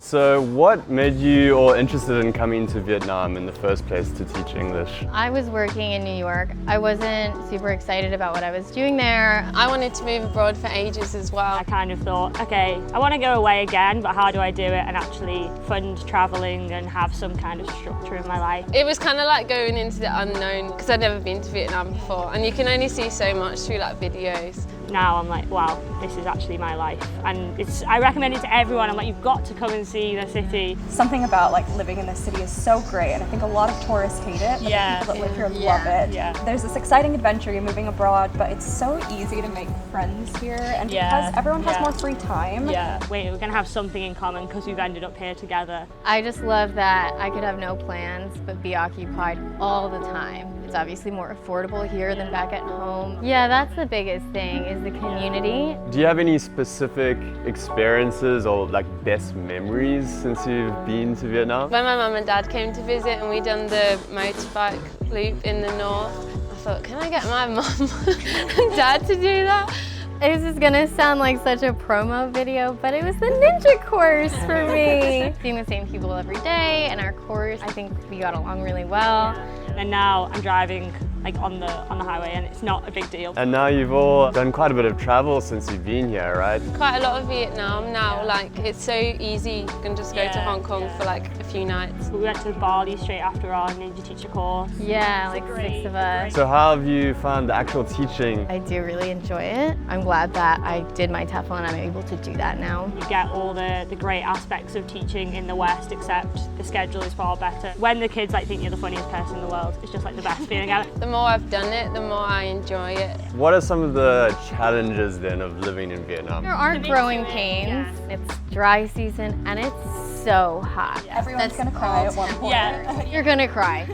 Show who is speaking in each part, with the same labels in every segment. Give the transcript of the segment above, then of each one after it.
Speaker 1: So what made you all interested in coming to Vietnam in the first place to teach English?
Speaker 2: I was working in New York. I wasn't super excited about what I was doing there.
Speaker 3: I wanted to move abroad for ages as well.
Speaker 4: I kind of thought, okay, I want to go away again, but how do I do it and actually fund travelling and have some kind of structure in my life?
Speaker 3: It was kind of like going into the unknown because I'd never been to Vietnam before, and you can only see so much through like videos.
Speaker 4: Now I'm like, wow, this is actually my life, and I recommend it to everyone. I'm like, you've got to come and see the city.
Speaker 5: Something about like living in this city is so great, and I think a lot of tourists hate it, but the people that live here love it.
Speaker 4: Yeah.
Speaker 5: There's this exciting adventure, you're moving abroad, but it's so easy to make friends here, and because everyone has more free time.
Speaker 4: We're gonna have something in common because we've ended up here together.
Speaker 2: I just love that I could have no plans but be occupied all the time. It's obviously more affordable here than back at home. Yeah, that's the biggest thing, is the community.
Speaker 1: Do you have any specific experiences or like best memories since you've been to Vietnam?
Speaker 3: When my mum and dad came to visit and we done the motorbike loop in the north, I thought, can I get my mum and dad to do that?
Speaker 2: This is gonna sound like such a promo video, but it was the ninja course for me. Seeing the same people every day in our course, I think we got along really well.
Speaker 4: And now I'm driving like on the highway, and it's not a big deal.
Speaker 1: And now you've all done quite a bit of travel since you've been here, right?
Speaker 3: Quite a lot of Vietnam now, like it's so easy. You can just go to Hong Kong for like a few nights.
Speaker 4: We went to Bali straight after our ninja teacher course.
Speaker 2: Yeah, like 6 of us.
Speaker 1: So how have you found the actual teaching?
Speaker 2: I do really enjoy it. I'm glad that I did my TEFL and I'm able to do that now.
Speaker 4: You get all the great aspects of teaching in the West, except the schedule is far better. When the kids like think you're the funniest person in the world, it's just like the best feeling ever.
Speaker 3: The more I've done it, the more I enjoy it.
Speaker 1: What are some of the challenges then of living in Vietnam?
Speaker 2: There are growing pains. It's dry season and it's so hot.
Speaker 5: Everyone's gonna cry at one point.
Speaker 2: You're gonna cry.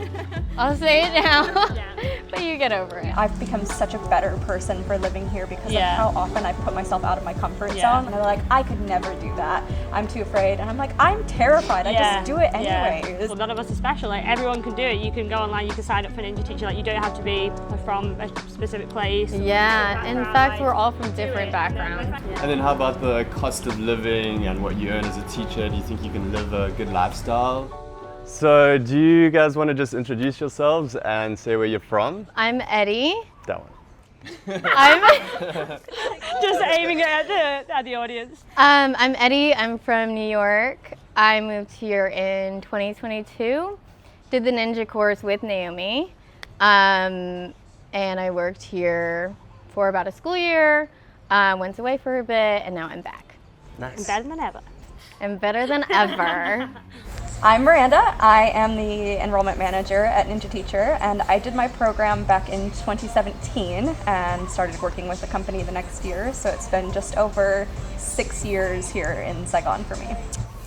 Speaker 2: I'll say it now, but you get over it.
Speaker 5: I've become such a better person for living here because of how often I've put myself out of my comfort zone. And they're like, I could never do that. I'm too afraid. And I'm like, I'm terrified. I just do it anyways.
Speaker 4: Well, none of us are special. Like, everyone can do it. You can go online, you can sign up for Ninja Teacher. Like, you don't have to be from a specific place.
Speaker 2: Yeah, in fact, we're all from different backgrounds.
Speaker 1: And then how about the cost of living and what you earn as a teacher? Do you think you can live a good lifestyle? So do you guys want to just introduce yourselves and say where you're from?
Speaker 2: I'm Eddie.
Speaker 1: That one.
Speaker 2: I'm
Speaker 4: Just aiming it at the audience.
Speaker 2: I'm Eddie. I'm from New York. I moved here in 2022. Did the ninja course with Naomi. And I worked here for about a school year. Went away for a bit, and now I'm back.
Speaker 1: Nice.
Speaker 4: Better than ever.
Speaker 2: I'm better than ever.
Speaker 5: I'm Miranda. I am the enrollment manager at Ninja Teacher, and I did my program back in 2017 and started working with the company the next year. So it's been just over 6 years here in Saigon for me.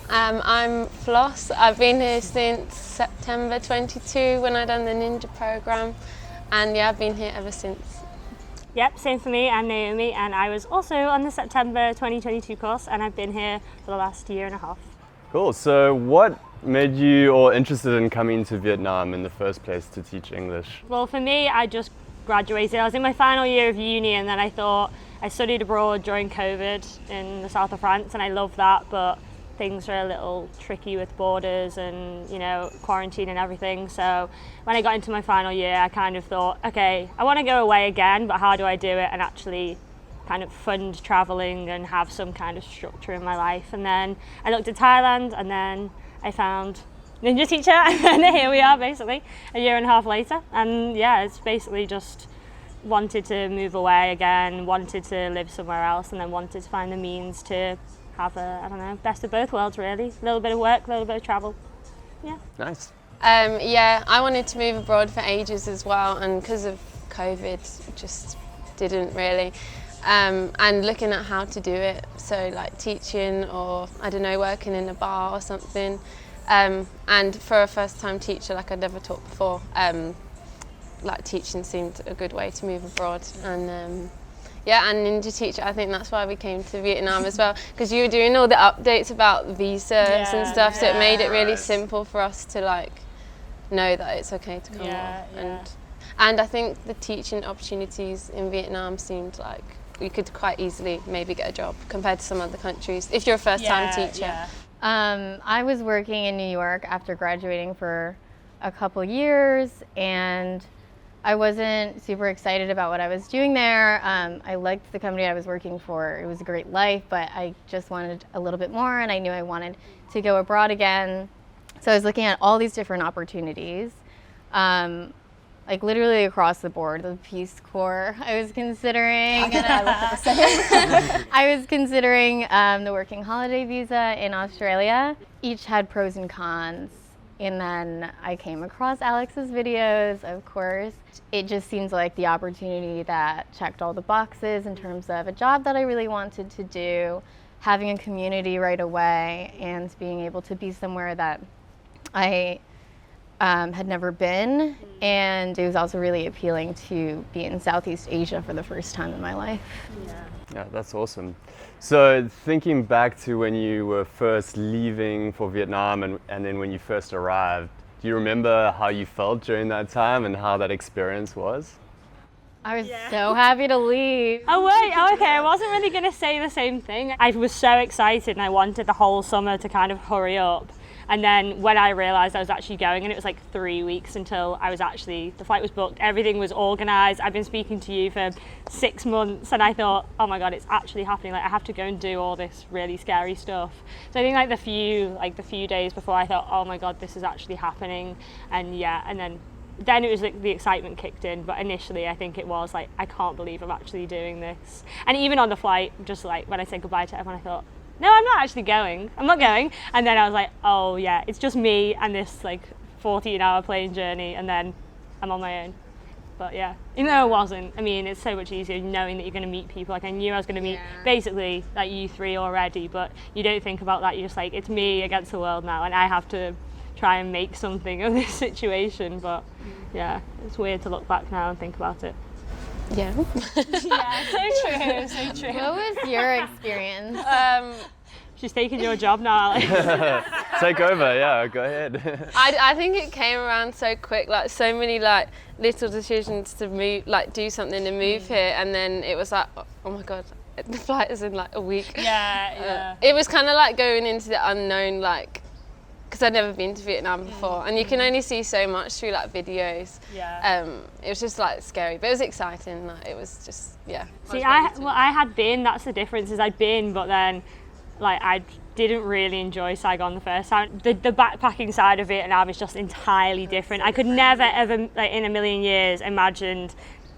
Speaker 3: I'm Floss. I've been here since September 22 when I done the Ninja program, and yeah, I've been here ever since.
Speaker 4: Yep, same for me. I'm Naomi, and I was also on the September 2022 course, and I've been here for the last year and a half.
Speaker 1: Cool. So what made you all interested in coming to Vietnam in the first place to teach English?
Speaker 4: Well, for me, I just graduated. I was in my final year of uni, and then I thought I studied abroad during COVID in the south of France, and I love that, but things are a little tricky with borders and, you know, quarantine and everything. So when I got into my final year, I kind of thought, okay, I want to go away again, but how do I do it and actually kind of fund traveling and have some kind of structure in my life? And then I looked at Thailand, and then I found Ninja Teacher, and then here we are basically a year and a half later. And yeah, it's basically just wanted to move away again, wanted to live somewhere else, and then wanted to find the means to have a, I don't know, best of both worlds really. A little bit of work, a little bit of travel. Yeah.
Speaker 1: Nice.
Speaker 3: Yeah, I wanted to move abroad for ages as well, and because of COVID, just didn't really. And looking at how to do it, so like teaching, or I don't know, working in a bar or something. And for a first-time teacher, like I'd never taught before, like teaching seemed a good way to move abroad. And yeah, and Ninja Teacher, I think that's why we came to Vietnam as well, because you were doing all the updates about visas and stuff, so it made it really simple for us to like know that it's okay to come off. And I think the teaching opportunities in Vietnam seemed like you could quite easily maybe get a job compared to some other countries if you're a first-time teacher.
Speaker 2: I was working in New York after graduating for a couple years, and I wasn't super excited about what I was doing there. I liked the company I was working for. It was a great life, but I just wanted a little bit more, and I knew I wanted to go abroad again. So I was looking at all these different opportunities, like literally across the board. The Peace Corps I was considering.
Speaker 5: I looked at the same.
Speaker 2: I was considering the working holiday visa in Australia. Each had pros and cons. And then I came across Alex's videos, of course. It just seems like the opportunity that checked all the boxes in terms of a job that I really wanted to do, having a community right away, and being able to be somewhere that I had never been. And it was also really appealing to be in Southeast Asia for the first time in my life.
Speaker 1: Yeah, that's awesome. So thinking back to when you were first leaving for Vietnam and then when you first arrived, do you remember how you felt during that time and how that experience was?
Speaker 2: I was so happy to leave.
Speaker 4: Oh wait, oh, okay, I wasn't really going to say the same thing. I was so excited and I wanted the whole summer to kind of hurry up. And then when I realised I was actually going, and it was like 3 weeks until I was actually, the flight was booked, everything was organised. I've been speaking to you for 6 months, and I thought, oh my God, it's actually happening. Like, I have to go and do all this really scary stuff. So I think like the few days before, I thought, oh my God, this is actually happening. And yeah, and then it was like the excitement kicked in, but initially I think it was like, I can't believe I'm actually doing this. And even on the flight, just like when I said goodbye to everyone, I thought, no, I'm not actually going. I'm not going. And then I was like, oh yeah, it's just me and this like 14-hour plane journey, and then I'm on my own. But yeah, even though it wasn't, I mean, it's so much easier knowing that you're going to meet people. Like I knew I was going to meet basically like you three already, but you don't think about that. You're just like, it's me against the world now, and I have to try and make something of this situation. But yeah, it's weird to look back now and think about it.
Speaker 3: Yeah.
Speaker 4: Yeah, so true, so true.
Speaker 2: What was your experience?
Speaker 4: She's taking your job now, Alex.
Speaker 1: Take over, yeah, go ahead.
Speaker 3: I think it came around so quick, like so many like little decisions to move, like do something to move here, and then it was like, oh my God, the flight is in like a week.
Speaker 4: Yeah.
Speaker 3: It was kind of like going into the unknown, like, because I'd never been to Vietnam before, and you can only see so much through like videos.
Speaker 4: Yeah.
Speaker 3: It was just like scary, but it was exciting. Like, it was just, yeah.
Speaker 4: See, I had been, that's the difference, is I'd been, but then like I didn't really enjoy Saigon the first time. The backpacking side of Vietnam is just entirely different. I could never ever, like in a million years, imagined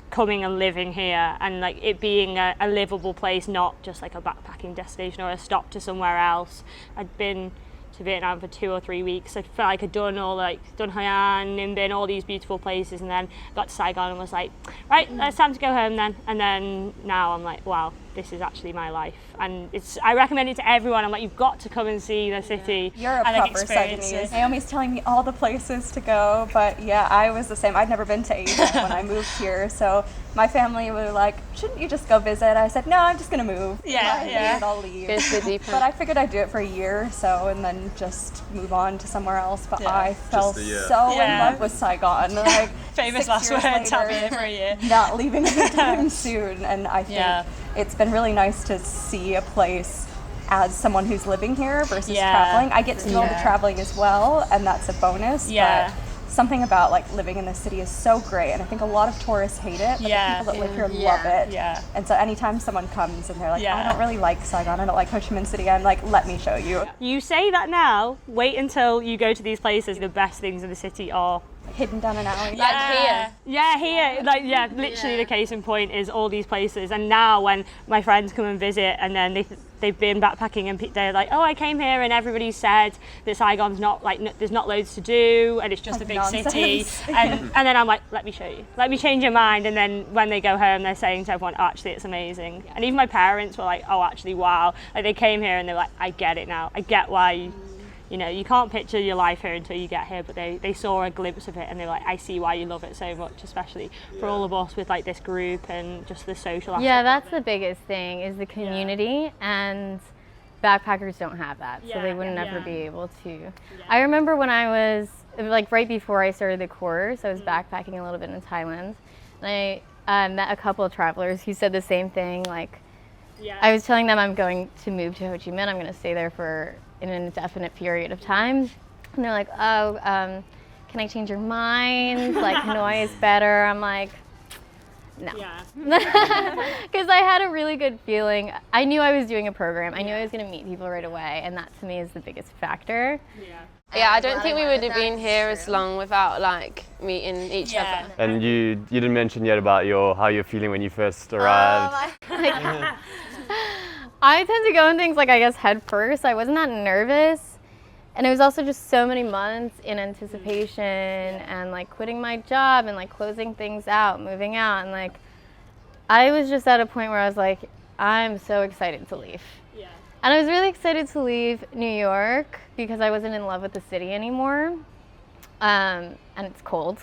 Speaker 4: coming and living here and like it being a livable place, not just like a backpacking destination or a stop to somewhere else. I'd been to Vietnam for 2 or 3 weeks. I felt like I'd done Hoi An, Ninh Binh, all these beautiful places, and then got to Saigon and was like, right, it's time to go home then. And then now I'm like, wow, this is actually my life. And I recommend it to everyone. I'm like, you've got to come and see the city.
Speaker 5: You're a
Speaker 4: and like,
Speaker 5: proper Saigonese. Naomi's telling me all the places to go, but yeah, I was the same. I'd never been to Asia when I moved here, so my family were like, shouldn't you just go visit? I said, no, I'm just gonna move. And I'll leave. But I figured I'd do it for a year or so and then just move on to somewhere else. But I fell so in love with Saigon. Like,
Speaker 6: famous last words, I'll be here for a year.
Speaker 5: Not leaving anytime soon. And I think it's been really nice to see a place as someone who's living here versus traveling. I get to do all the traveling as well, and that's a bonus. But something about like living in the city is so great, and I think a lot of tourists hate it, but the people that live here love it. And so anytime someone comes and they're like, I don't really like Saigon, I don't like Ho Chi Minh City, I'm like, let me show you.
Speaker 4: You say that now, wait until you go to these places. The best things in the city are
Speaker 5: hidden down an alley.
Speaker 3: Like here.
Speaker 4: Yeah, here. Like, literally the case in point is all these places. And now when my friends come and visit and then they've been backpacking and they're like, oh, I came here and everybody said that Saigon's not, like, there's not loads to do and it's just
Speaker 5: like
Speaker 4: a big
Speaker 5: nonsense.
Speaker 4: city. And then I'm like, let me show you. Let me change your mind. And then when they go home, they're saying to everyone, actually, it's amazing. And even my parents were like, oh, actually, wow. Like, they came here and they're like, I get it now. I get why you know, you can't picture your life here until you get here, but they saw a glimpse of it and they're like, I see why you love it so much, especially for all of us with like this group and just the social aspect.
Speaker 2: Yeah, that's the biggest thing is the community, and backpackers don't have that, so they would never be able to. I remember when I was, like right before I started the course, I was backpacking a little bit in Thailand, and I met a couple of travelers who said the same thing, like, I was telling them I'm going to move to Ho Chi Minh, I'm going to stay there for in an indefinite period of time. And they're like, oh, can I change your mind? Like, Hanoi is better. I'm like, no.
Speaker 4: Yeah.
Speaker 2: Because I had a really good feeling. I knew I was doing a program. I knew I was going to meet people right away, and that to me is the biggest factor.
Speaker 3: Yeah, I don't think we would have been here as long without like meeting each other.
Speaker 1: And you didn't mention yet about how you're feeling when you first arrived.
Speaker 2: I tend to go in things like, I guess, head first. I wasn't that nervous. And it was also just so many months in anticipation and like quitting my job and like closing things out, moving out. And like, I was just at a point where I was like, I'm so excited to leave.
Speaker 4: Yeah.
Speaker 2: And I was really excited to leave New York because I wasn't in love with the city anymore. And it's cold.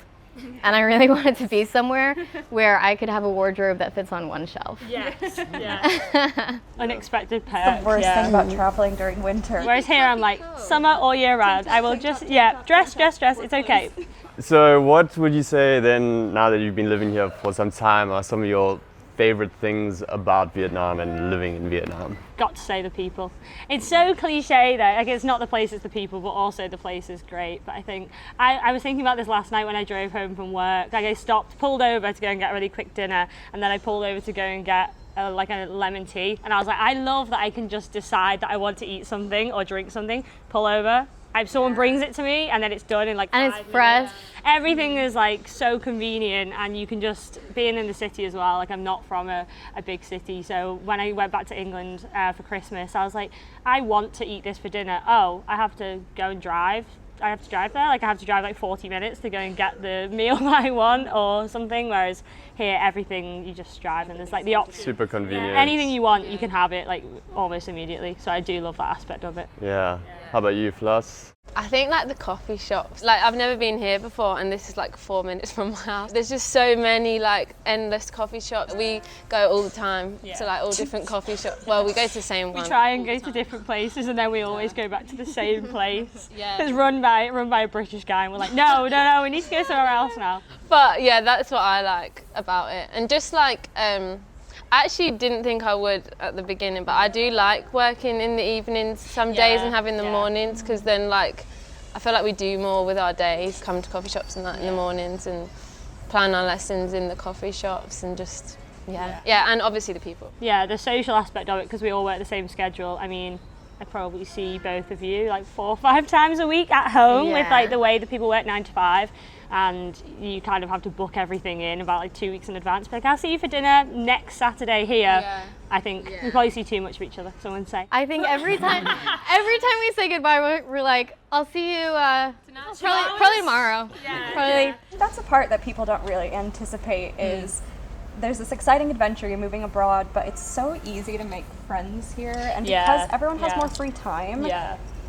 Speaker 2: And I really wanted to be somewhere where I could have a wardrobe that fits on one shelf.
Speaker 4: Yes. Yeah. Unexpected perks.
Speaker 5: The worst thing about traveling during winter.
Speaker 4: Whereas here I'm like, summer all year round. I will just, dress, it's okay.
Speaker 1: So what would you say then, now that you've been living here for some time, are some of your favorite things about Vietnam and living in Vietnam?
Speaker 4: Got to say the people. It's so cliche though, like it's not the place, it's the people, but also the place is great. But I think, I was thinking about this last night when I drove home from work. Like I stopped, pulled over to go and get a really quick dinner, and then I pulled over to go and get a lemon tea. And I was like, I love that I can just decide that I want to eat something or drink something, pull over, someone brings it to me, and then it's done in like 5 minutes.
Speaker 2: And it's fresh.
Speaker 4: Everything is like so convenient, and you can just, being in the city as well, like I'm not from a big city, so when I went back to England for Christmas, I was like, I want to eat this for dinner. Oh, I have to go and drive. I have to drive there, like I have to drive like 40 minutes to go and get the meal that I want or something, whereas here everything you just drive and there's like the option.
Speaker 1: Super convenient.
Speaker 4: Anything you want, you can have it like almost immediately, so I do love that aspect of it.
Speaker 1: Yeah. How about you, Floss?
Speaker 3: I think like the coffee shops, like I've never been here before and this is like 4 minutes from my house. There's just so many like endless coffee shops. We go all the time to like all different coffee shops. Well, we go to the same one.
Speaker 4: We try and go to different places and then we always go back to the same place. It's run by a British guy and we're like, no, we need to go somewhere else now.
Speaker 3: But yeah, that's what I like about it. And just like, I actually didn't think I would at the beginning, but I do like working in the evenings some days and having the mornings, because then like I feel like we do more with our days, come to coffee shops and that in the mornings and plan our lessons in the coffee shops and just, and obviously the people.
Speaker 4: Yeah, the social aspect of it, because we all work the same schedule. I mean, I probably see both of you like 4 or 5 times a week at home with like the way that people work 9 to 5. And you kind of have to book everything in about like 2 weeks in advance. But like, I'll see you for dinner next Saturday here. I think we probably see too much of each other, someone say.
Speaker 2: I think every time we say goodbye, we're like, I'll see you probably tomorrow. Probably.
Speaker 5: That's a part that people don't really anticipate is there's this exciting adventure, you're moving abroad, but it's so easy to make friends here. And because everyone has more free time,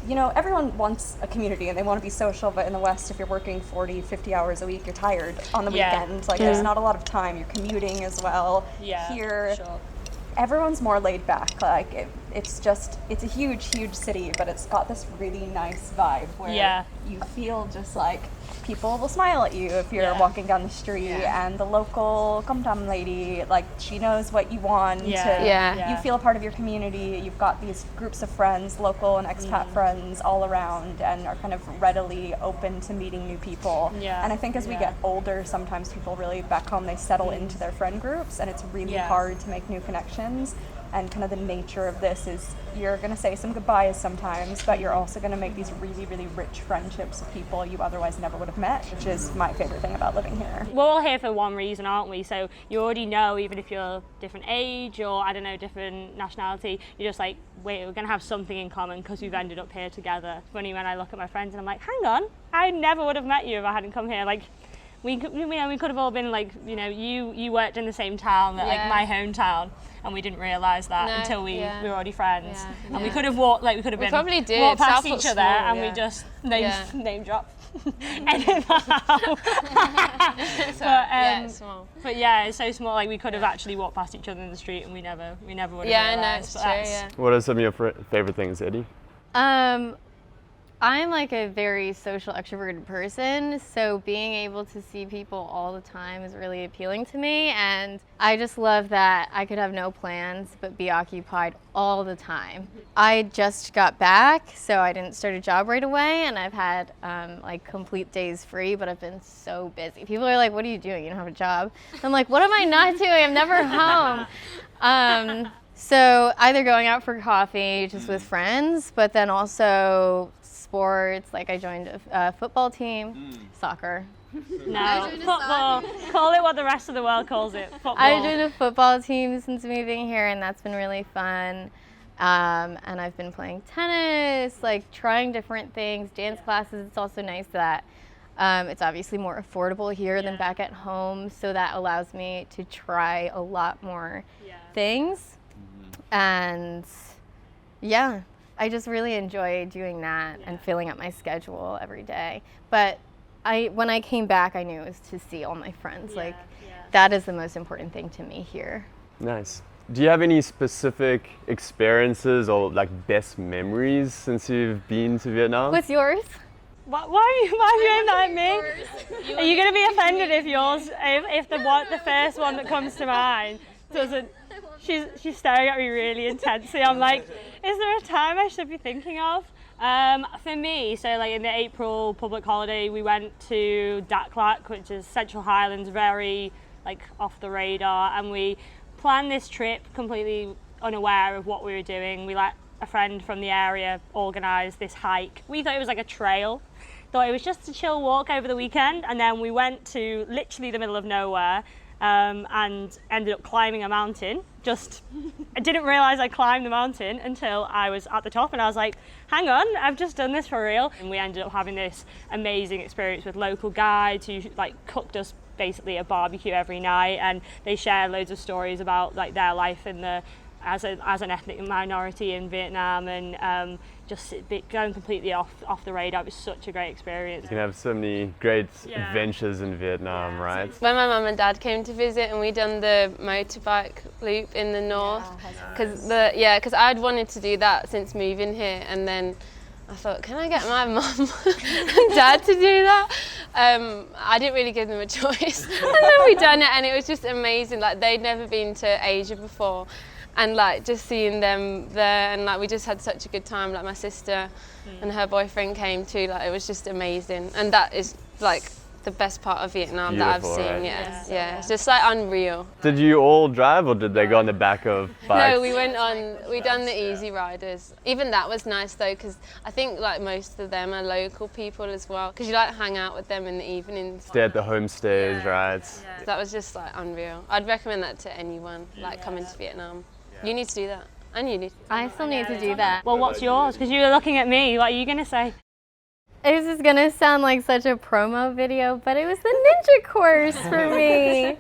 Speaker 5: you know, everyone wants a community and they want to be social, but in the West, if you're working 40, 50 hours a week, you're tired on the weekend. Like, there's not a lot of time. You're commuting as well. Here, everyone's more laid back. Like, it's a huge, huge city, but it's got this really nice vibe where you feel just like people will smile at you if you're walking down the street, and the local Komtam lady, like, she knows what you want. You feel a part of your community. You've got these groups of friends, local and expat friends all around, and are kind of readily open to meeting new people. And I think as we get older, sometimes people really back home, they settle into their friend groups, and it's really hard to make new connections. And kind of the nature of this is you're going to say some goodbyes sometimes, but you're also going to make these really, really rich friendships with people you otherwise never would have met, which is my favorite thing about living here.
Speaker 4: We're all here for one reason, aren't we? So you already know, even if you're different age or, I don't know, different nationality, you're just like, wait, we're going to have something in common because we've ended up here together. It's funny when I look at my friends and I'm like, hang on, I never would have met you if I hadn't come here. Like, we could have all been like, you know, you worked in the same town, like my hometown, and we didn't realise that until we were already friends. And we could have walked past each other and we just name drop. But yeah, it's so small. Like, we could have actually walked past each other in the street and we never would have realised.
Speaker 3: It's true.
Speaker 1: What are some of your favourite things, Eddie?
Speaker 2: I'm like a very social extroverted person, so being able to see people all the time is really appealing to me, and I just love that I could have no plans but be occupied all the time. I just got back, so I didn't start a job right away, and I've had like complete days free, but I've been so busy. People are like, what are you doing? You don't have a job. I'm like, what am I not doing? I'm never home. So either going out for coffee just with friends, but then also sports, like I joined a football team, soccer.
Speaker 4: No, football. Call it what the rest of the world calls it, football.
Speaker 2: I joined a football team since moving here, and that's been really fun. And I've been playing tennis, like trying different things, dance classes. It's also nice that it's obviously more affordable here than back at home, so that allows me to try a lot more things. And yeah, I just really enjoy doing that and filling up my schedule every day. But when I came back, I knew it was to see all my friends. That is the most important thing to me here.
Speaker 1: Nice. Do you have any specific experiences or like best memories since you've been to Vietnam?
Speaker 2: What's yours?
Speaker 4: Why are you aiming that at me? Are you going to be offended if yours, if the first one that comes to mind doesn't? She's staring at me really intensely. I'm like, is there a time I should be thinking of? For me, so like in the April public holiday, we went to Dak Lak, which is Central Highlands, very like off the radar, and we planned this trip completely unaware of what we were doing. We let a friend from the area organise this hike. We thought it was like a trail, thought it was just a chill walk over the weekend, and then we went to literally the middle of nowhere. And ended up climbing a mountain. I didn't realise I climbed the mountain until I was at the top, and I was like, hang on, I've just done this for real. And we ended up having this amazing experience with local guides who like cooked us basically a barbecue every night, and they shared loads of stories about like their life in as an ethnic minority in Vietnam, and just going completely off the radar. It was such a great experience.
Speaker 1: You can have so many great adventures in Vietnam, right?
Speaker 3: When my mum and dad came to visit and we done the motorbike loop in the north, because I'd wanted to do that since moving here, and then I thought, can I get my mum and dad to do that? I didn't really give them a choice, and then we done it, and it was just amazing. Like they'd never been to Asia before. And like just seeing them there, and like we just had such a good time. Like my sister and her boyfriend came too. Like it was just amazing, and that is like the best part of Vietnam that I've seen.
Speaker 1: Right?
Speaker 3: Yeah, it's just like unreal.
Speaker 1: Did you all drive, or did they go on the back of bikes?
Speaker 3: No, we done the easy riders. Even that was nice though, because I think like most of them are local people as well, because you like hang out with them in the evenings.
Speaker 1: Stay at the homestays, right?
Speaker 3: Yeah. That was just like unreal. I'd recommend that to anyone like coming to Vietnam. You need to do that, and you need.
Speaker 2: I still need to do that.
Speaker 4: Well, what's yours? Because you were looking at me. What are you going to say?
Speaker 2: This is gonna sound like such a promo video, but it was the ninja course for me.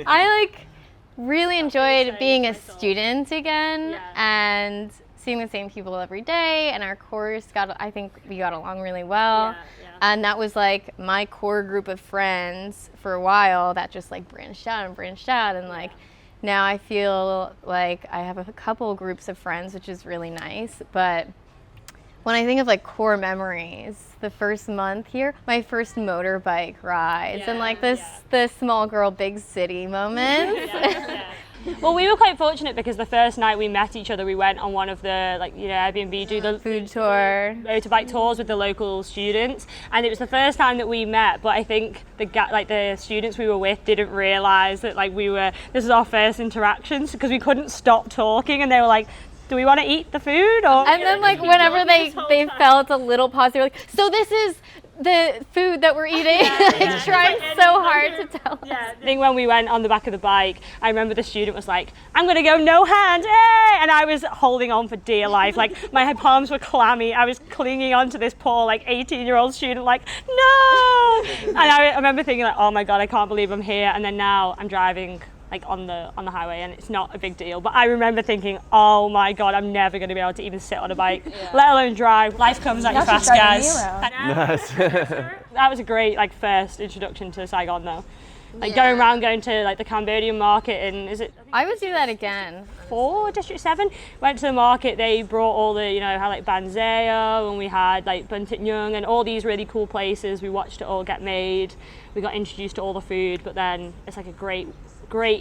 Speaker 2: I like really enjoyed being a student again and seeing the same people every day, and our course I think we got along really well. And that was like my core group of friends for a while that just like branched out, and like now I feel like I have a couple groups of friends, which is really nice. But when I think of like core memories, the first month here, my first motorbike rides, and like the small girl, big city moments.
Speaker 4: Well, we were quite fortunate because the first night we met each other, we went on one of the Airbnb do the
Speaker 2: food tour,
Speaker 4: motorbike tours with the local students, and it was the first time that we met. But I think the students we were with didn't realise that this was our first interactions, because we couldn't stop talking, and they were like, do we want to eat the food?
Speaker 2: And then like whenever they felt a little pause, they were like, so this is the food that we're eating. Trying so hard to tell us.
Speaker 4: I think when we went on the back of the bike, I remember the student was like, I'm going to go no hands, hey! And I was holding on for dear life. Like my palms were clammy. I was clinging onto this poor 18-year-old student like, no! And I remember thinking like, oh my God, I can't believe I'm here. And then now I'm driving on the highway, and it's not a big deal, but I remember thinking, oh my God, I'm never going to be able to even sit on a bike, let alone drive. Life comes at you fast, guys.
Speaker 1: Nice.
Speaker 4: That was a great first introduction to Saigon though. Like going around, going to like the Cambodian market, and is it
Speaker 2: I would do that again.
Speaker 4: 4, District 7? Went to the market, they brought all the, had like Banzea, and we had like Buntit Young, and all these really cool places. We watched it all get made. We got introduced to all the food, but then it's like a great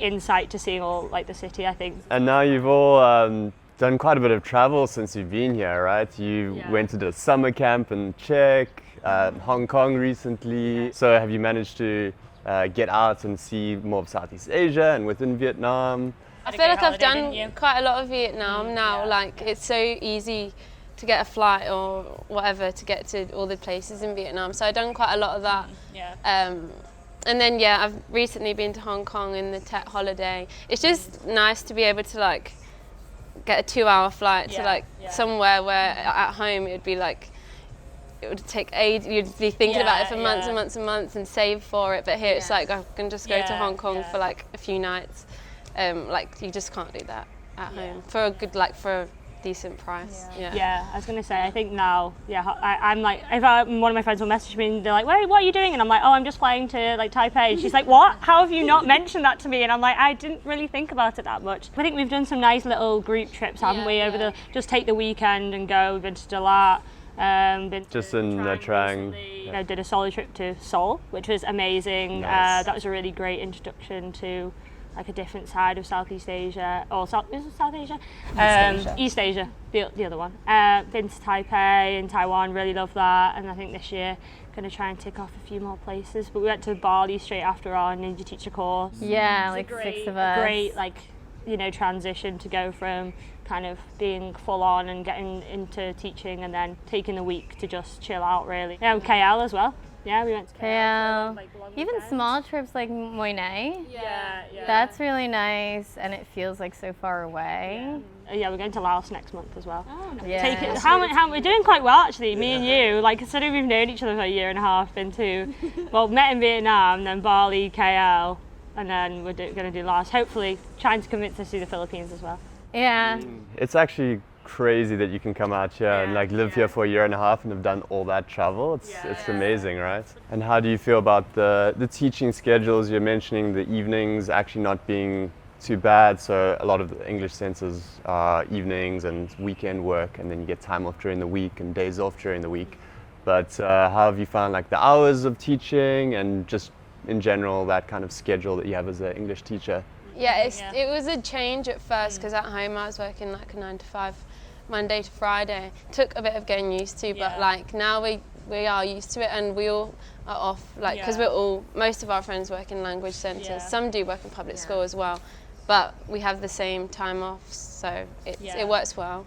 Speaker 4: insight to seeing all like the city, I think.
Speaker 1: And now you've all done quite a bit of travel since you've been here, right? You went to the summer camp in Czech, Hong Kong recently. So have you managed to get out and see more of Southeast Asia and within Vietnam?
Speaker 3: I feel like I've done quite a lot of Vietnam now. Like it's so easy to get a flight or whatever to get to all the places in Vietnam. So I've done quite a lot of that. And then I've recently been to Hong Kong in the tech holiday. It's just nice to be able to like get a 2-hour flight to like somewhere where at home it would be like it would take ages. You'd be thinking about it for months and months and months and save for it. But here it's like I can just go to Hong Kong for like a few nights. Like you just can't do that at home for a good for a decent price.
Speaker 4: I was gonna say I think now I'm like if one of my friends will message me and they're like, what are you doing? And I'm like, oh, I'm just flying to like Taipei. And she's like, what? How have you not mentioned that to me? And I'm like, I didn't really think about it that much. I think we've done some nice little group trips, haven't we? Over just take the weekend and go. We've been to Dalat. Been
Speaker 1: just in Nha Trang.
Speaker 4: I did a solo trip to Seoul, which was amazing.
Speaker 1: Nice.
Speaker 4: That was a really great introduction to like a different side of Southeast Asia, or South Asia? East Asia, the other one. Been to Taipei and Taiwan, really love that, and I think this year going to try and tick off a few more places. But we went to Bali straight after our Ninja Teacher course.
Speaker 2: Yeah, like 6 of us.
Speaker 4: Great, transition to go from kind of being full on and getting into teaching and then taking the week to just chill out really. Yeah, KL as well. Yeah, we went to
Speaker 2: KL. Even small trips like Moi Nai. That's really nice, and it feels like so far away.
Speaker 4: Yeah, we're going to Laos next month as well.
Speaker 2: Oh, nice.
Speaker 4: How we're doing quite well actually. Me and you, like considering we've known each other for a year and a half, been to met in Vietnam, then Bali, KL, and then we're going to do Laos. Hopefully, trying to convince us to do the Philippines as well.
Speaker 2: Yeah.
Speaker 1: It's actually crazy that you can come out here and like live here for a year and a half and have done all that travel. It's amazing, right? And how do you feel about the teaching schedules? You're mentioning the evenings actually not being too bad, so a lot of the English centers are evenings and weekend work, and then you get time off during the week and days off during the week. But how have you found like the hours of teaching and just in general that kind of schedule that you have as an English teacher?
Speaker 3: It was a change at first because at home I was working like a 9 to 5 Monday to Friday. Took a bit of getting used to, but like now we are used to it, and we all are off because most of our friends work in language centres. Some do work in public school as well, but we have the same time off, so it works well.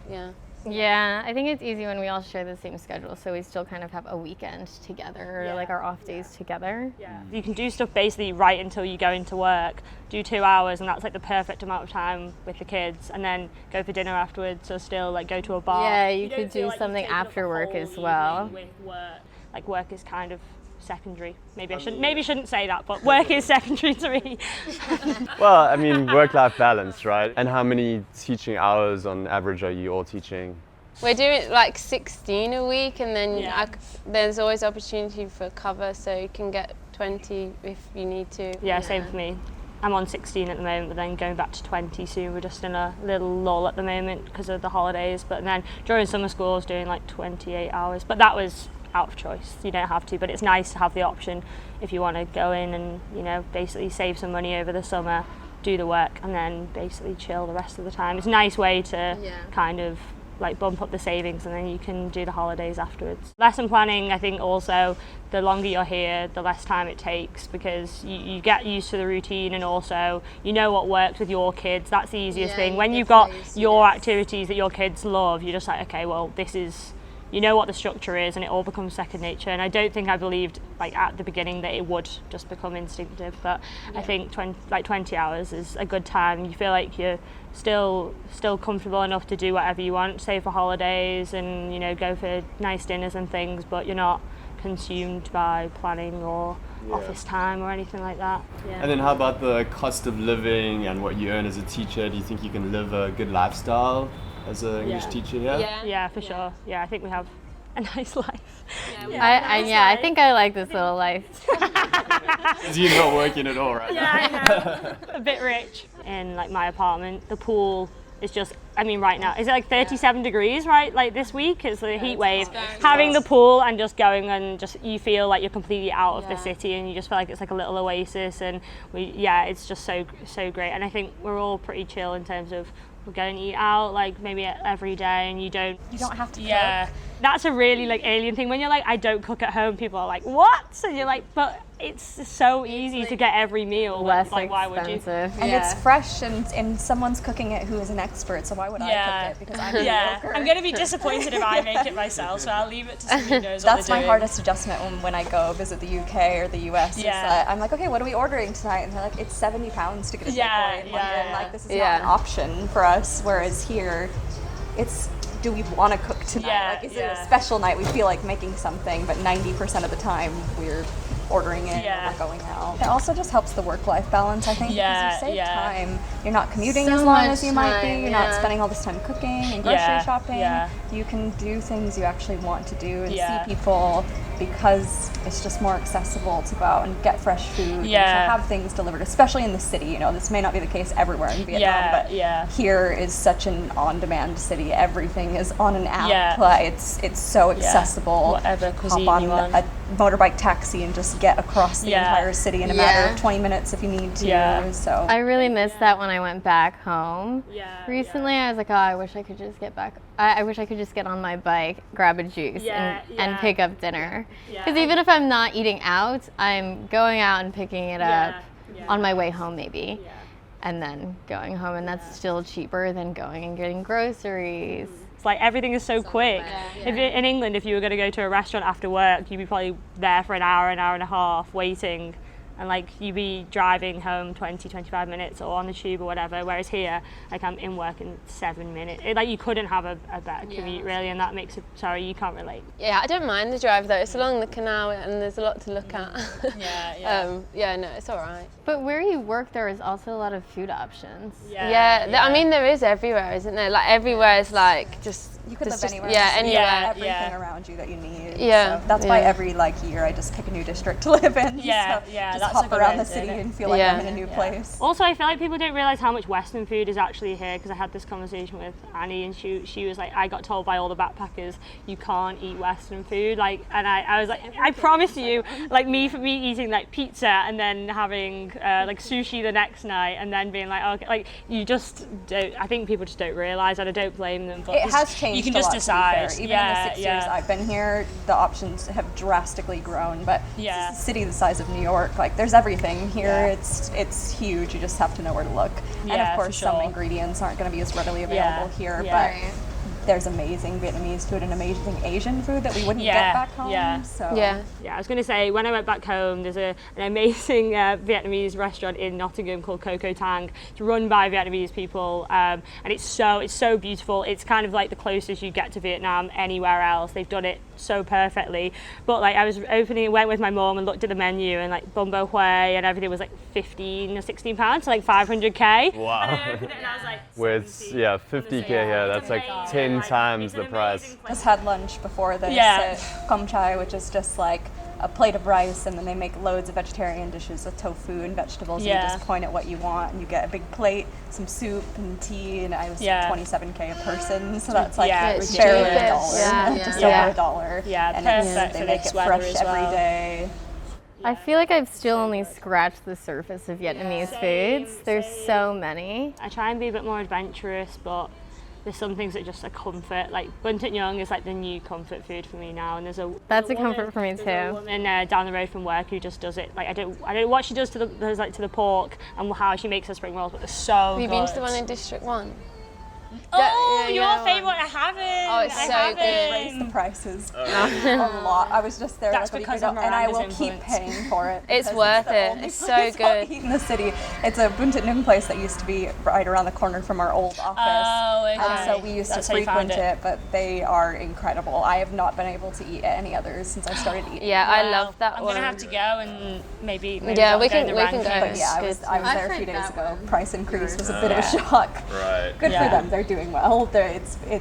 Speaker 2: Yeah, I think it's easy when we all share the same schedule, so we still kind of have a weekend together, like our off days together.
Speaker 4: You can do stuff basically right until you go into work, do 2 hours, and that's like the perfect amount of time with the kids, and then go for dinner afterwards, or still like go to a bar.
Speaker 2: Yeah, you could do something after work as well.
Speaker 4: With work. Like work is kind of secondary. Maybe I shouldn't say that, but work is secondary to me.
Speaker 1: Well, I mean, work-life balance, right? And how many teaching hours on average are you all teaching?
Speaker 3: We're doing like 16 a week, and then there's always opportunity for cover, so you can get 20 if you need to.
Speaker 4: Yeah, same for me. I'm on 16 at the moment, but then going back to 20 soon. We're just in a little lull at the moment because of the holidays, but then during summer school I was doing like 28 hours, but that was out of choice. You don't have to, but it's nice to have the option if you want to go in and basically save some money over the summer, do the work, and then basically chill the rest of the time. It's a nice way to kind of like bump up the savings, and then you can do the holidays afterwards. Lesson planning, I think also the longer you're here, the less time it takes, because you get used to the routine, and also you know what works with your kids. That's the easiest thing. When you've got your activities that your kids love, you're just like, okay, well, this is, you know what the structure is, and it all becomes second nature. And I don't think I believed like at the beginning that it would just become instinctive, but I think 20 hours is a good time. You feel like you're still comfortable enough to do whatever you want, say for holidays, and go for nice dinners and things, but you're not consumed by planning or office time or anything like that.
Speaker 1: And then how about the cost of living and what you earn as a teacher? Do you think you can live a good lifestyle as an English teacher here?
Speaker 4: Yeah, for sure. Yeah, I think we have a nice life.
Speaker 2: I think I like this little life.
Speaker 1: Because you're not working at all right now.
Speaker 4: Yeah, I know. A bit rich. In like my apartment, the pool is just, I mean right now, is it like 37 degrees, right? Like this week, it's the heat wave. Having the pool and just going and just, you feel like you're completely out of the city and you just feel like it's like a little oasis, and it's just so great. And I think we're all pretty chill in terms of we're going to eat out like maybe every day, and you don't
Speaker 5: have to cook.
Speaker 4: Yeah, that's a really like alien thing when you're like, I don't cook at home. People are like, what? And you're like, but it's so easy to get every meal.
Speaker 2: Less
Speaker 4: like, why would you?
Speaker 2: expensive.
Speaker 5: And it's fresh, and someone's cooking it who is an expert, so why would I cook it? Because I'm mediocre.
Speaker 6: I'm going to be disappointed if I make it myself, so I'll leave it to someone who knows what
Speaker 5: That's
Speaker 6: they're
Speaker 5: my
Speaker 6: doing.
Speaker 5: hardest adjustment when I go visit the UK or the US.
Speaker 6: Yeah.
Speaker 5: I'm like, okay, what are we ordering tonight? And they're like, it's £70 to get a takeaway in London. Like, this is not an option for us. Whereas here, it's, do we want to cook tonight? Like, is it a special night? We feel like making something, but 90% of the time we're ordering it or we're going out. It also just helps the work-life balance, I think, because you save time. You're not commuting
Speaker 2: So
Speaker 5: as long
Speaker 2: much
Speaker 5: as you might be.
Speaker 2: time,
Speaker 5: You're not spending all this time cooking and grocery shopping. You can do things you actually want to do and see people, because it's just more accessible to go out and get fresh food and to have things delivered, especially in the city. You know, this may not be the case everywhere in Vietnam, but here is such an on-demand city. Everything is on an app. It's so accessible.
Speaker 6: Whatever cuisine
Speaker 5: Hop on
Speaker 6: you want.
Speaker 5: a motorbike taxi and just get across the entire city in a matter of 20 minutes if you need to. So
Speaker 2: I really missed that when I went back home. Recently, I was like, oh, I wish I could just get back. I wish I could just get on my bike, grab a juice, and pick up dinner. Because even if I'm not eating out, I'm going out and picking it up on my way home maybe. And then going home, and that's still cheaper than going and getting groceries.
Speaker 4: It's like everything is so quick. If in England, if you were going to go to a restaurant after work, you'd be probably there for an hour and a half waiting, and like you'd be driving home 20-25 minutes or on the tube or whatever, whereas here, like I'm in work in 7 minutes. Like you couldn't have a better commute really, and that makes it, sorry, you can't relate.
Speaker 3: Yeah, I don't mind the drive though. It's along the canal and there's a lot to look at. No, it's all right.
Speaker 2: But where you work, there is also a lot of food options.
Speaker 3: I mean, there is everywhere, isn't there? Like everywhere is like just.
Speaker 5: you could live anywhere.
Speaker 3: Yeah, anywhere.
Speaker 5: Everything around you that you need.
Speaker 3: Yeah.
Speaker 5: So that's why every year I just pick a new district to live in. Just
Speaker 6: that's
Speaker 5: hop around the city and feel like I'm in a new place.
Speaker 4: Also, I feel like people don't realise how much Western food is actually here, because I had this conversation with Annie, and she was like, I got told by all the backpackers, you can't eat Western food, like, and I was like, I promise you, like me eating like pizza and then having like sushi the next night and then being like, okay, like you just don't, I think people just don't realise, and I don't blame them. But
Speaker 5: It has changed.
Speaker 6: You can
Speaker 5: a
Speaker 6: just
Speaker 5: lot,
Speaker 6: decide.
Speaker 5: to be fair. Even in the 6 years I've been here, the options have drastically grown. But it's a city the size of New York, like there's everything here. It's huge. You just have to know where to look. And of course, some ingredients aren't going to be as readily available here. But there's amazing Vietnamese food and amazing Asian food that we wouldn't get back home. So
Speaker 4: I was going to say, when I went back home, there's an amazing Vietnamese restaurant in Nottingham called Coco Tang. It's run by Vietnamese people, and it's so beautiful. It's kind of like the closest you get to Vietnam anywhere else. They've done it so perfectly. But like I was went with my mom and looked at the menu, and like bumbo huay and everything was like 15 or 16 pounds, so like 500k.
Speaker 1: Wow.
Speaker 4: And I opened it and I was like,
Speaker 1: With 50k here, that's like 10 times the price.
Speaker 5: Just had lunch before this at com chai, which is just like a plate of rice, and then they make loads of vegetarian dishes with tofu and vegetables. And you just point at what you want, and you get a big plate, some soup and tea, and I was 27k a person, so that's like barely $1, just over $1. And they make it fresh every day.
Speaker 2: I feel like I've still only scratched the surface of Vietnamese foods. There's so many.
Speaker 4: I try and be a bit more adventurous, but there's some things that just are comfort. Like bun thit nhung is like the new comfort food for me now, and there's a
Speaker 2: comfort for me too.
Speaker 4: There's a woman down the road from work who just does it. Like I don't know what she does to the pork and how she makes her spring rolls, but they're so
Speaker 3: Have you
Speaker 4: good.
Speaker 3: been to the one in District 1?
Speaker 6: Oh, your favourite? I haven't.
Speaker 3: Oh, it's so good.
Speaker 5: Raise the prices a lot. I was just there,
Speaker 6: That's
Speaker 5: like,
Speaker 6: because
Speaker 5: and
Speaker 6: of
Speaker 5: I will
Speaker 6: Miranda's
Speaker 5: keep
Speaker 6: influence.
Speaker 5: paying for it.
Speaker 3: It's
Speaker 5: because
Speaker 3: worth
Speaker 5: the
Speaker 3: it.
Speaker 5: only
Speaker 3: It's so
Speaker 5: place I'll
Speaker 3: good.
Speaker 5: eat in the city. It's a bun thit nhung place that used to be right around the corner from our old office.
Speaker 6: Oh, okay.
Speaker 5: And so we used
Speaker 6: That's
Speaker 5: to
Speaker 6: how you found
Speaker 5: frequent it, but they are incredible. I have not been able to eat at any others since I started eating.
Speaker 3: Yeah, I love that
Speaker 6: I'm
Speaker 3: one.
Speaker 6: gonna have to go and maybe
Speaker 3: Yeah,
Speaker 6: I'll
Speaker 3: we
Speaker 6: go in
Speaker 3: can
Speaker 6: the
Speaker 3: go.
Speaker 6: rankings.
Speaker 5: But yeah, I was there a few days ago. Price increase was a bit of a shock.
Speaker 1: Right.
Speaker 5: Good for them. They're doing well.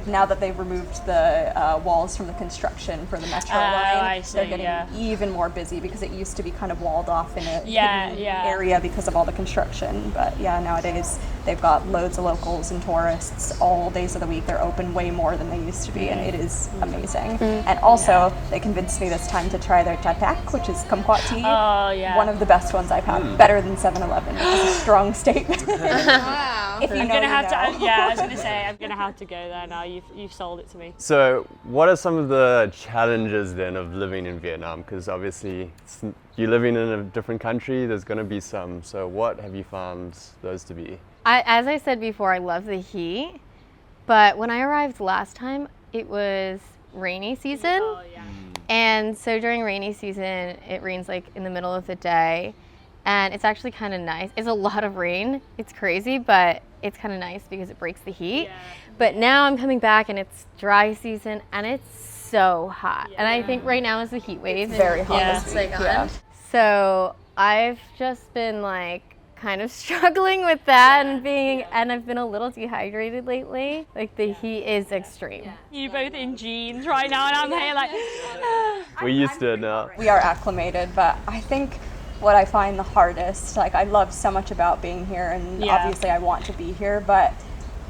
Speaker 5: Now that they've removed the walls from the construction for the metro line,
Speaker 6: I see,
Speaker 5: they're getting even more busy because it used to be kind of walled off in a hidden area because of all the construction. But yeah, nowadays they've got loads of locals and tourists all days of the week. They're open way more than they used to be, and it is amazing. And also, they convinced me this time to try their tatak, which is kumquat tea.
Speaker 6: Oh, yeah.
Speaker 5: One of the best ones I've had, better than 7-Eleven, which is a strong statement.
Speaker 3: Wow.
Speaker 5: If you
Speaker 6: I'm
Speaker 5: know,
Speaker 6: gonna
Speaker 5: you
Speaker 6: have
Speaker 5: know.
Speaker 6: to. Yeah, I was gonna say I'm gonna have to go there now. You've sold it to me.
Speaker 1: So, what are some of the challenges then of living in Vietnam? Because obviously, you're living in a different country. There's going to be some. So, what have you found those to be?
Speaker 2: As I said before, I love the heat, but when I arrived last time, it was rainy season.
Speaker 6: Oh yeah.
Speaker 2: And so during rainy season, it rains like in the middle of the day, and it's actually kind of nice. It's a lot of rain. It's crazy, but it's kind of nice because it breaks the heat.
Speaker 6: Yeah.
Speaker 2: But now I'm coming back and it's dry season and it's so hot. And I think right now is the heat wave.
Speaker 5: It's very hot
Speaker 6: Yeah.
Speaker 5: this week. Yeah.
Speaker 2: So I've just been like kind of struggling with that and I've been a little dehydrated lately. Like the heat is extreme.
Speaker 4: You're both in jeans right now, and I'm here like.
Speaker 1: We're used to it now.
Speaker 5: We are acclimated, but I think what I find the hardest, like I love so much about being here, and obviously I want to be here, but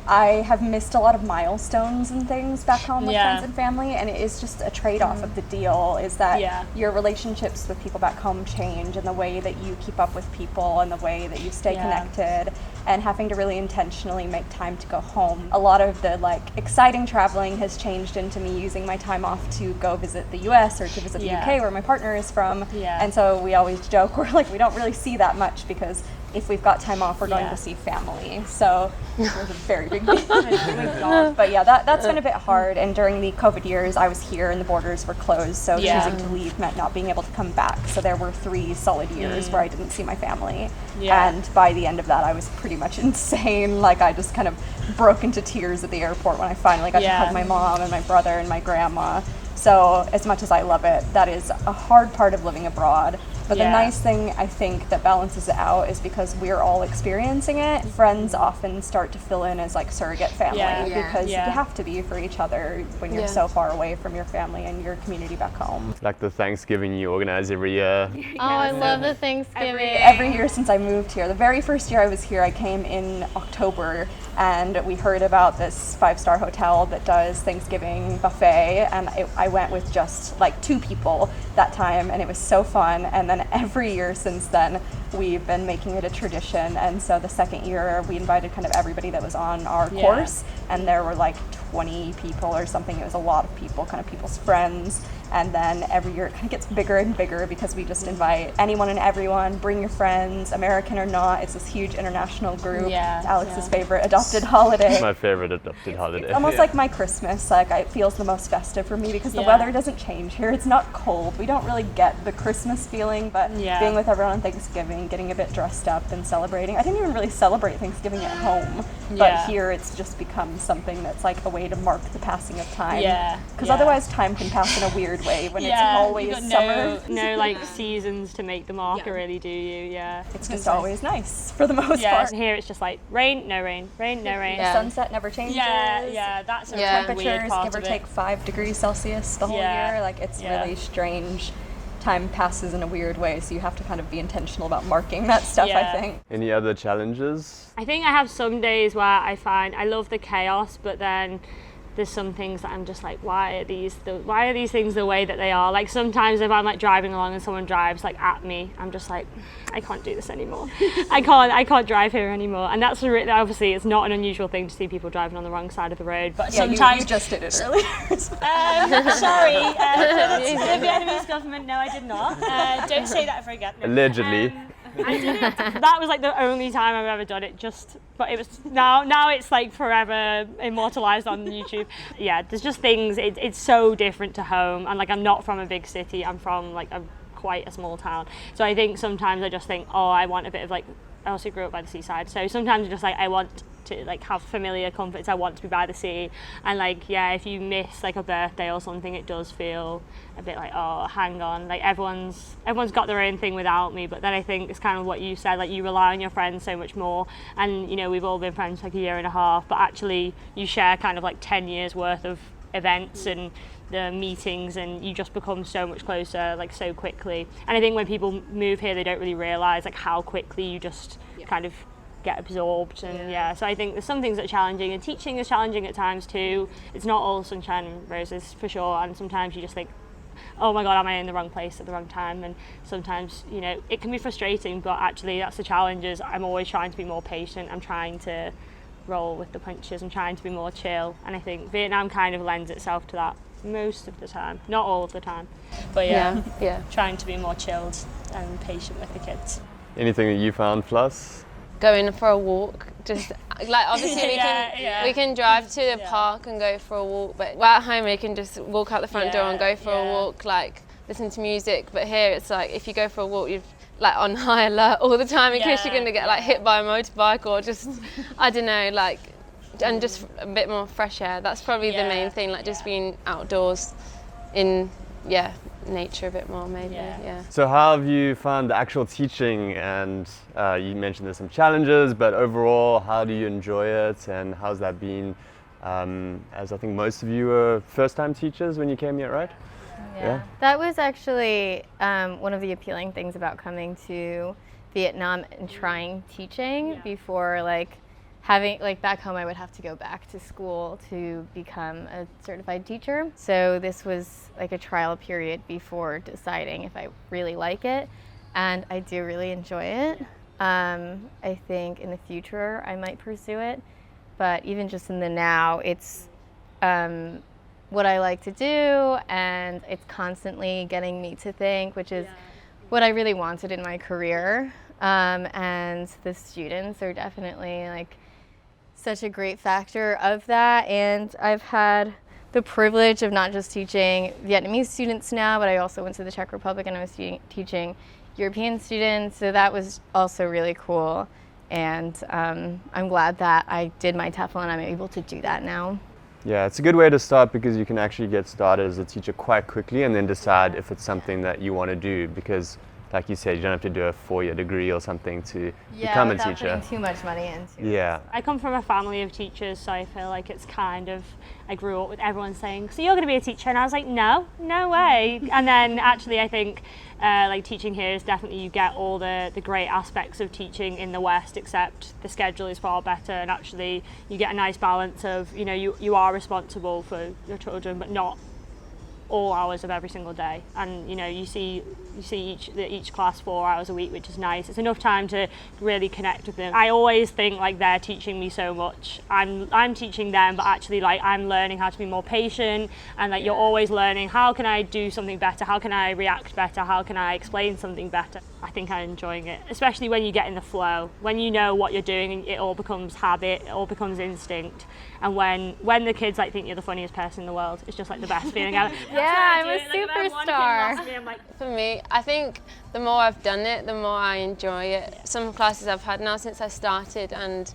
Speaker 5: I have missed a lot of milestones and things back home with friends and family, and it is just a trade-off of the deal, is that your relationships with people back home change, and the way that you keep up with people and the way that you stay connected, and having to really intentionally make time to go home. A lot of the like exciting traveling has changed into me using my time off to go visit the US or to visit the UK where my partner is from, and so we always joke, we're like, we don't really see that much because if we've got time off, we're going to see family. So it was a very big deal. But yeah, that's been a bit hard. And during the COVID years, I was here and the borders were closed. So choosing to leave meant not being able to come back. So there were 3 solid years where I didn't see my family. And by the end of that, I was pretty much insane. Like I just kind of broke into tears at the airport when I finally got to hug my mom and my brother and my grandma. So as much as I love it, that is a hard part of living abroad. But the nice thing, I think, that balances it out is because we're all experiencing it, friends often start to fill in as like surrogate family because you have to be for each other when you're so far away from your family and your community back home.
Speaker 1: Like the Thanksgiving you organize every year.
Speaker 2: Oh, I love the Thanksgiving.
Speaker 5: Every year since I moved here. The very first year I was here, I came in October, and we heard about this 5-star hotel that does Thanksgiving buffet, and I went with just like 2 people that time, and it was so fun. And then every year since then, we've been making it a tradition. And so the second year, we invited kind of everybody that was on our course, and there were like 20 people or something. It was a lot of people, kind of people's friends. And then every year it kind of gets bigger and bigger because we just invite anyone and everyone, bring your friends, American or not. It's this huge international group. It's Alex's favorite adopted holiday.
Speaker 1: My favorite adopted holiday.
Speaker 5: It's almost like my Christmas. Like it feels the most festive for me because the weather doesn't change here. It's not cold. We don't really get the Christmas feeling, but being with everyone on Thanksgiving, getting a bit dressed up and celebrating. I didn't even really celebrate Thanksgiving at home, but here it's just become something that's like a way to mark the passing of time. Because otherwise time can pass in a weird way when it's always
Speaker 4: you've got
Speaker 5: summer.
Speaker 4: no like seasons to make the marker, really, do you?
Speaker 5: It's just always nice for the most part.
Speaker 4: Here it's just like rain, no rain, rain, no rain.
Speaker 5: The sunset never changes.
Speaker 4: That's a weird
Speaker 5: Temperatures
Speaker 4: part
Speaker 5: give or
Speaker 4: of it.
Speaker 5: take 5 degrees Celsius the whole year. Like it's really strange. Time passes in a weird way, so you have to kind of be intentional about marking that stuff, I think.
Speaker 1: Any other challenges?
Speaker 4: I think I have some days where I find I love the chaos, but then there's some things that I'm just like, why are these things the way that they are? Like sometimes if I'm like driving along and someone drives like at me, I'm just like, I can't do this anymore. I can't drive here anymore. And that's obviously it's not an unusual thing to see people driving on the wrong side of the road. But
Speaker 5: sometimes you just did it earlier.
Speaker 6: Sorry, the Vietnamese government. No, I did not. Don't say that ever again. No.
Speaker 1: Allegedly.
Speaker 4: I did it. That was like the only time I've ever done it. But it was now it's like forever immortalized on YouTube. Yeah, there's just things. It's so different to home, and like I'm not from a big city. I'm from like quite a small town. So I think sometimes I just think, oh, I want a bit of like. I also grew up by the seaside, so sometimes I'm just like I want to like have familiar comforts. I want to be by the sea, and like yeah, if you miss like a birthday or something, it does feel a bit like, oh, hang on, like everyone's got their own thing without me. But then I think it's kind of what you said, like you rely on your friends so much more, and you know, we've all been friends for like a year and a half, but actually you share kind of like 10 years worth of events and the meetings, and you just become so much closer like so quickly. And I think when people move here, they don't really realize like how quickly you just kind of get absorbed. And so I think there's some things that are challenging, and teaching is challenging at times too. It's not all sunshine and roses for sure, and sometimes you just think, oh my god, am I in the wrong place at the wrong time? And sometimes, you know, it can be frustrating, but actually that's the challenge. Is I'm always trying to be more patient. I'm trying to roll with the punches. I'm trying to be more chill, and I think Vietnam kind of lends itself to that most of the time, not all of the time, but trying to be more chilled and patient with the kids.
Speaker 1: Anything that you found, Floss?
Speaker 3: Going for a walk, just like obviously we can drive to the park and go for a walk, but at home we can just walk out the front door and go for a walk, like listen to music. But here it's like if you go for a walk, you're like on high alert all the time in case you're going to get like hit by a motorbike or just I don't know, like, and just a bit more fresh air. That's probably the main thing, like just being outdoors in nature a bit more maybe.
Speaker 1: So how have you found the actual teaching? And you mentioned there's some challenges, but overall how do you enjoy it, and how's that been, as I think most of you were first-time teachers when you came here, right?
Speaker 2: Yeah. That was actually one of the appealing things about coming to Vietnam and trying teaching before, like having, like back home I would have to go back to school to become a certified teacher. So this was like a trial period before deciding if I really like it, and I do really enjoy it. I think in the future I might pursue it, but even just in the now, it's what I like to do, and it's constantly getting me to think, which is what I really wanted in my career. And the students are definitely like such a great factor of that. And I've had the privilege of not just teaching Vietnamese students now, but I also went to the Czech Republic and I was teaching European students. So that was also really cool. And I'm glad that I did my TEFL and I'm able to do that now.
Speaker 1: Yeah, it's a good way to start because you can actually get started as a teacher quite quickly and then decide if it's something that you want to do, because like you said, you don't have to do a 4-year degree or something to become a teacher.
Speaker 2: Without putting too much money into it.
Speaker 1: Yeah.
Speaker 4: I come from a family of teachers, so I feel like it's kind of, I grew up with everyone saying, so you're going to be a teacher? And I was like, no way. And then actually I think like teaching here is definitely, you get all the great aspects of teaching in the West, except the schedule is far better, and actually you get a nice balance of, you know, you are responsible for your children, but not all hours of every single day. And you know, you see each class 4 hours a week, which is nice. It's enough time to really connect with them. I always think like they're teaching me so much. I'm teaching them, but actually like I'm learning how to be more patient, and like you're always learning, how can I do something better, how can I react better, how can I explain something better. I think I'm enjoying it, especially when you get in the flow, when you know what you're doing and it all becomes habit, it all becomes instinct. And when the kids like think you're the funniest person in the world, it's just like the best feeling ever.
Speaker 2: I'm a superstar.
Speaker 3: For me, I think the more I've done it, the more I enjoy it. Some classes I've had now since I started, and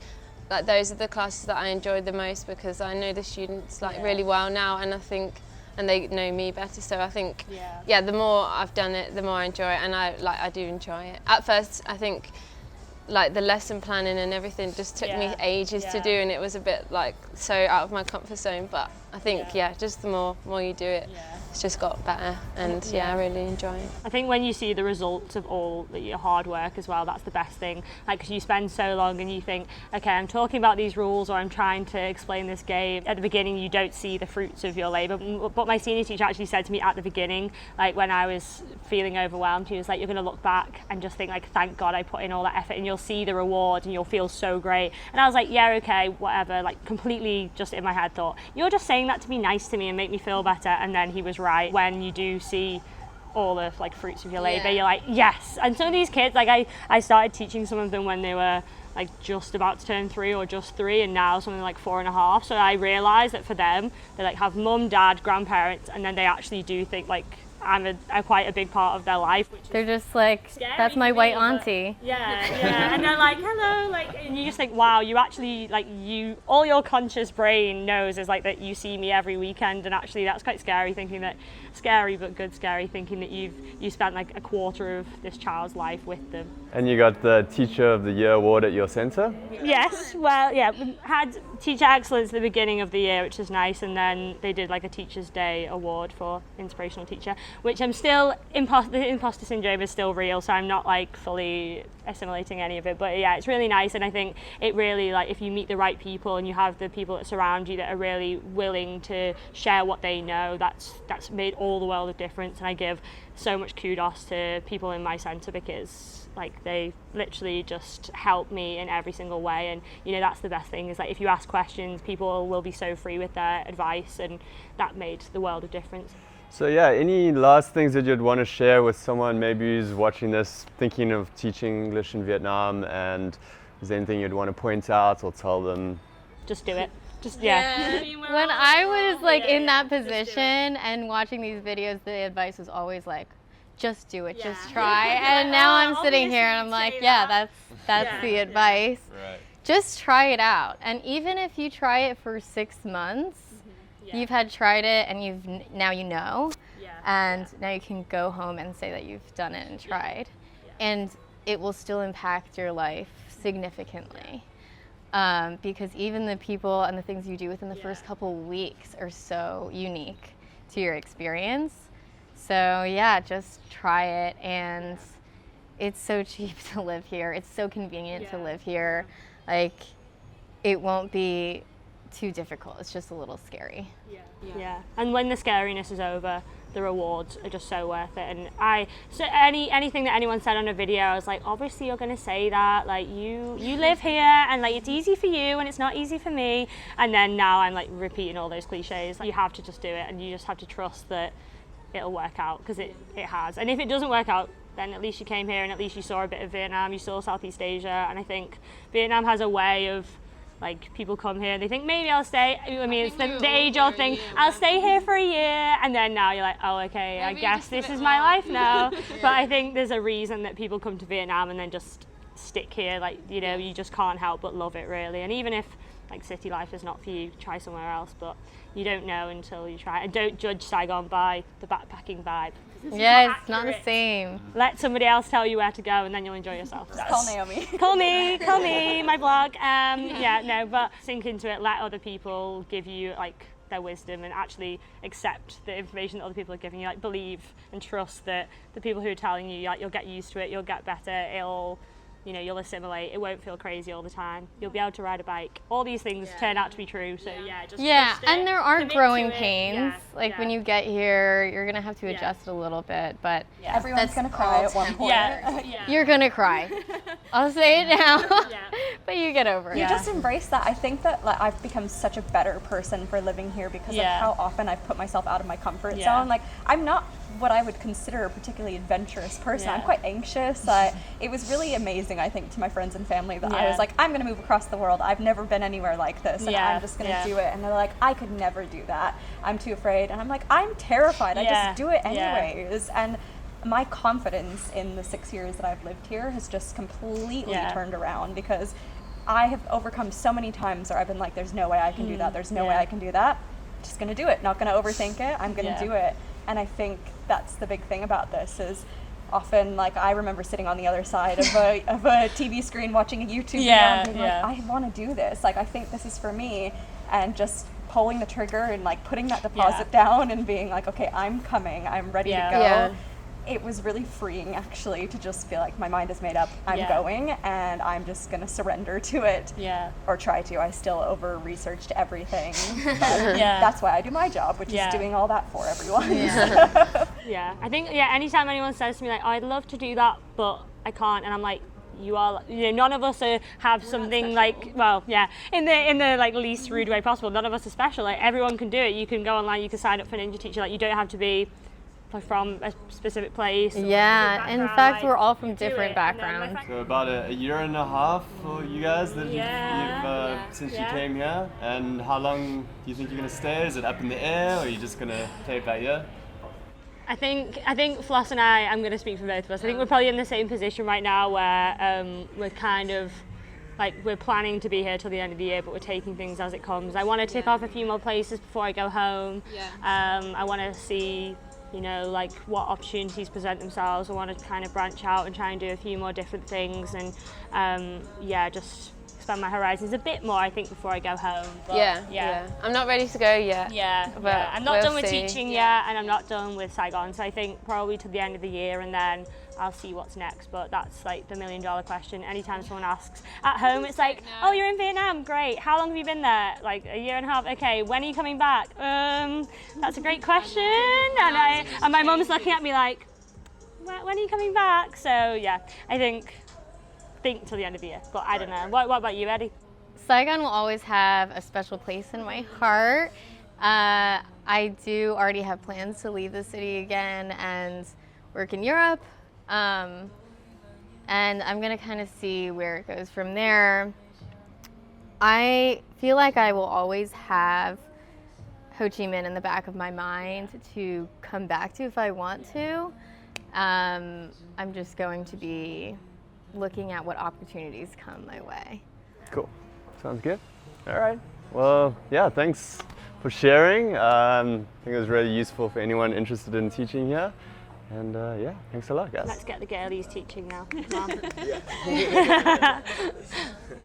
Speaker 3: like those are the classes that I enjoyed the most because I know the students like really well now, and I think, and they know me better. So I think, the more I've done it, the more I enjoy it, and I do enjoy it. At first, I think like the lesson planning and everything just took me ages to do, and it was a bit like so out of my comfort zone. But I think just the more you do it, it's just got better, and I really enjoy it.
Speaker 4: I think when you see the results of all your hard work as well, that's the best thing. Like, because you spend so long and you think, okay, I'm talking about these rules or I'm trying to explain this game. At the beginning, you don't see the fruits of your labour. But my senior teacher actually said to me at the beginning, like when I was feeling overwhelmed, he was like, you're going to look back and just think like, thank God I put in all that effort, and you'll see the reward and you'll feel so great. And I was like, yeah, okay, whatever. Like completely just in my head thought, you're just saying that to be nice to me and make me feel better. And then he was right. When you do see all the like fruits of your labour, you're like, yes. And some of these kids, like I started teaching some of them when they were like just about to turn 3 or just 3, and now something like 4.5. So I realised that for them, they like have mum, dad, grandparents, and then they actually do think like I'm quite a big part of their life. Which
Speaker 2: They're just like,
Speaker 4: scary
Speaker 2: that's my
Speaker 4: to
Speaker 2: white
Speaker 4: me, but-
Speaker 2: auntie.
Speaker 4: Yeah, and they're like, hello, like, and you just think, wow, you actually, like, all your conscious brain knows is like that you see me every weekend, and actually that's quite scary, scary but good scary, thinking that you spent like a quarter of this child's life with them.
Speaker 1: And you got the Teacher of the Year award at your centre?
Speaker 4: Yes, well, yeah, we had Teacher Excellence at the beginning of the year, which is nice, and then they did like a Teacher's Day award for Inspirational Teacher, which I'm still, the imposter syndrome is still real, so I'm not like fully assimilating any of it, but yeah, it's really nice, and I think it really, like, if you meet the right people and you have the people that surround you that are really willing to share what they know, that's made all the world of difference, and I give so much kudos to people in my centre because like they literally just help me in every single way, and you know that's the best thing is like if you ask questions, people will be so free with their advice, and that made the world of difference.
Speaker 1: So yeah, any last things that you'd want to share with someone maybe who's watching this, thinking of teaching English in Vietnam, and is there anything you'd want to point out or tell them?
Speaker 4: Just do it. Just yeah.
Speaker 2: When I was like in that position and watching these videos, the advice was always like, just do it, just try. And now I'm sitting here and I'm like, yeah, that's the advice.
Speaker 1: Right.
Speaker 2: Just try it out. And even if you try it for 6 months, you've had tried it and now you know. And now you can go home and say that you've done it and tried. And it will still impact your life significantly. Because even the people and the things you do within the first couple weeks are so unique to your experience. So yeah, just try it, and it's so cheap to live here. It's so convenient to live here. Like, it won't be too difficult. It's just a little scary.
Speaker 4: Yeah. And when the scariness is over, the rewards are just so worth it. And anything that anyone said on a video, I was like, obviously you're going to say that, like you live here and like it's easy for you and it's not easy for me. And then now I'm like repeating all those cliches. Like, you have to just do it, and you just have to trust that it'll work out, because it has. And if it doesn't work out, then at least you came here and at least you saw a bit of Vietnam, you saw Southeast Asia. And I think Vietnam has a way of, like, people come here and they think maybe I'll stay. I mean, it's the age-old thing. I'll stay here for a year, and then now you're like, oh, okay, I guess this is my life now. But I think there's a reason that people come to Vietnam and then just stick here. Like, you know, you just can't help but love it, really. And even if like city life is not for you, try somewhere else. But you don't know until you try. And don't judge Saigon by the backpacking vibe.
Speaker 2: Yeah, it's not the same.
Speaker 4: Let somebody else tell you where to go, and then you'll enjoy yourself.
Speaker 5: Call Naomi.
Speaker 4: Call me, my blog. But sink into it. Let other people give you like their wisdom, and actually accept the information that other people are giving you. Like, believe and trust that the people who are telling you, like, you'll get used to it, you'll get better, you'll assimilate. It won't feel crazy all the time. You'll be able to ride a bike. All these things turn out to be true. So just trust it,
Speaker 2: and there are
Speaker 4: commit
Speaker 2: growing
Speaker 4: to it.
Speaker 2: pains. When you get here, you're gonna have to adjust a little bit, but
Speaker 5: Everyone's going to cry at one point.
Speaker 2: you're gonna cry. I'll say it now, but you get over it.
Speaker 5: You just embrace that. I think that like, I've become such a better person for living here because of how often I've put myself out of my comfort zone. Like, I'm not what I would consider a particularly adventurous person. I'm quite anxious. It was really amazing, I think, to my friends and family that I was like, I'm going to move across the world. I've never been anywhere like this, and I'm just going to do it. And they're like, I could never do that. I'm too afraid. And I'm like, I'm terrified. I just do it anyways. And my confidence in the 6 years that I've lived here has just completely turned around, because I have overcome so many times where I've been like, there's no way I can do that. There's no way I can do that. Just going to do it. Not going to overthink it. I'm going to do it. And I think that's the big thing about this is often, like, I remember sitting on the other side of a TV screen watching a YouTube video and being like, I want to do this. Like, I think this is for me. And just pulling the trigger and, like, putting that deposit down and being like, okay, I'm coming. I'm ready to go.
Speaker 2: Yeah.
Speaker 5: It was really freeing, actually, to just feel like my mind is made up. I'm going, and I'm just going to surrender to it. Or try to. I still over-researched everything. That's why I do my job, which is doing all that for everyone.
Speaker 4: I think, anytime anyone says to me, like, oh, I'd love to do that, but I can't, and I'm like, none of us have something like, in the like least rude way possible. None of us are special. Like, everyone can do it. You can go online, you can sign up for Ninja Teacher. Like, you don't have to be from a specific place.
Speaker 2: In fact, we're all from different backgrounds.
Speaker 1: So about a year and a half for you guys that you've since you came here. And how long do you think you're going to stay? Is it up in the air, or are you just going to play it by ear?
Speaker 4: I think Floss and I'm going to speak for both of us. I think we're probably in the same position right now where we're kind of like we're planning to be here till the end of the year, but we're taking things as it comes. I want to tick off a few more places before I go home. I want to see, you know, like what opportunities present themselves. I want to kind of branch out and try and do a few more different things, and just expand my horizons a bit more, I think, before I go home. But,
Speaker 3: I'm not ready to go yet. But
Speaker 4: I'm not done with
Speaker 3: see.
Speaker 4: teaching yet, and I'm not done with Saigon, so I think probably to the end of the year, and then I'll see what's next. But that's like the $1 million question. Anytime someone asks at home, it's like, oh, you're in Vietnam, great, how long have you been there? Like a year and a half. Okay, when are you coming back? That's a great question. And my mum's looking at me like, when are you coming back? So yeah, I think till the end of the year, but I don't know. What about you, Eddie?
Speaker 2: Saigon will always have a special place in my heart. I do already have plans to leave the city again and work in Europe. And I'm gonna kind of see where it goes from there. I feel like I will always have Ho Chi Minh in the back of my mind to come back to if I want to. I'm just going to be looking at what opportunities come my way.
Speaker 1: Cool. Sounds good. All right. Well, yeah, thanks for sharing. I think it was really useful for anyone interested in teaching here. And yeah, thanks a lot, guys.
Speaker 4: Let's get the girlies teaching now. Come on.